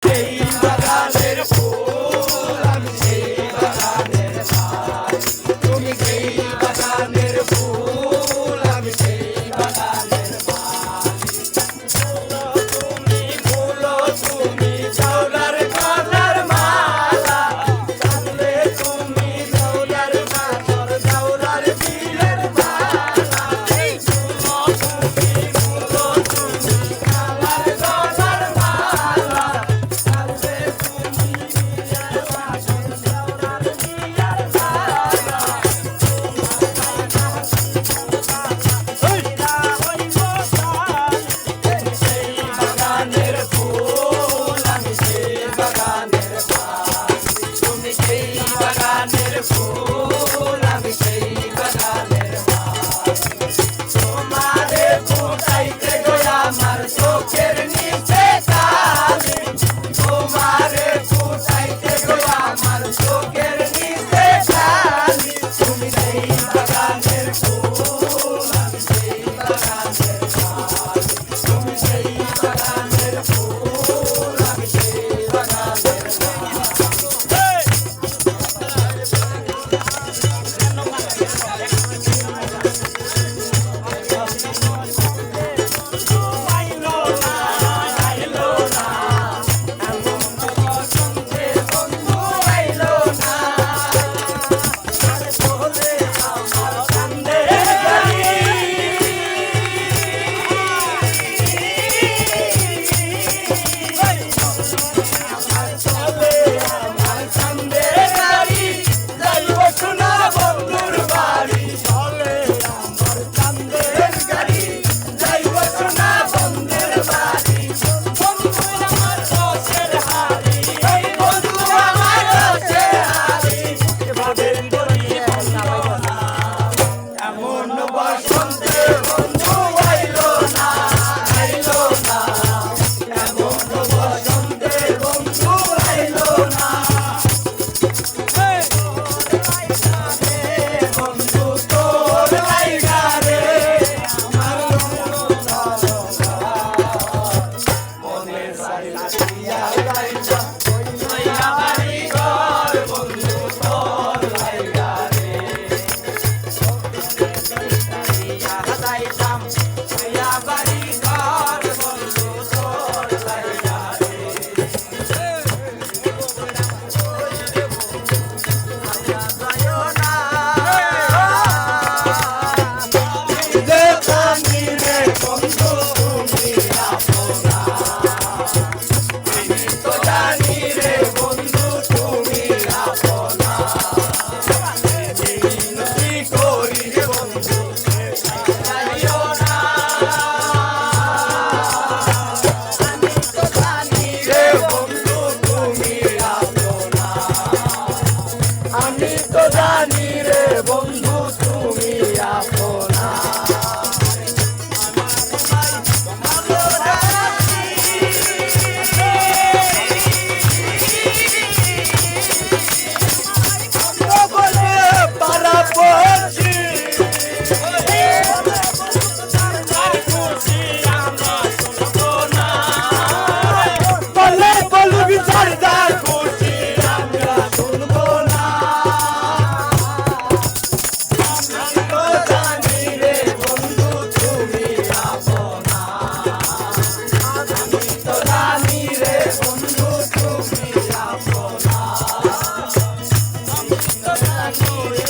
সেই বাগানের ফুল আমি সেই বাগানের মালি তুমি সেই বাগানের ফুল আমি সেই বাগানের মালি তুমি ফুলো তুমি দৌলার কলার মালা জানলে তুমি দৌলার মাতর দৌলার বীরের মালা এই ফুলো তুমি ফুলো তুমি আমার গলার মালা জানলে তুমি বীরের বাসন দৌলার বীরের মালা সেই বাগানের ফুল আমি সেই বাগানের মালি তুমি সেই বাগানের ফুল আমি সেই বাগানের মালি তোমারে ফুটাইতে গো আমার চোখের নিচে কালি তোমারে ফুটাইতে গো আমার চোখের নিচে কালি তুমি সেই বাগানের ফুল আমি সেই বাগানের মালি তুমি সেই বাগানের ফুল আমি সেই বাগানের বসন্তে বন্ধু আইলো না বলে আমার কান্দের গাড়ি চলে আমার কান্দের গাড়ি যাইব সোনা বন্ধুর বাড়ি চলে আমার কান্দের গাড়ি যাইব সোনা বন্ধুর বাড়ি বন্ধু আমার রসের হাড়ি এই বন্ধু আমার রসের হাড়ি এভাবে বলি বন্ধু না এমন বসন্তে বন্ধু আইলো না এমন বসন্তে বন্ধু আইলো না বন্ধু তোর লাইগা রে আমার মনে সাইয়া লাইগা মাইয়া বাড়ি ঘর বন্ধু তোর লাইগা রে যাইতাম মাইয়া বাড়ি ঘর বন্ধু তোর লাইগা রে জানি রে বন্ধু তুমি আপনা আমি তো জানি রে বন্ধু তুমি আপনা কি করি রে বন্ধু যাইও না আমি তো জানি রে বন্ধু তুমি আপনা আমি তো জানি রে বন্ধু তুমি আপনা পারা পড়ছি বলে বলু বিচারদার খুশি আমরা শুনবো না আমি তো জানি রে বন্ধু তুমি আপনা আমি তো জানি রে বন্ধু তুমি আপনা আমি তো জানি রে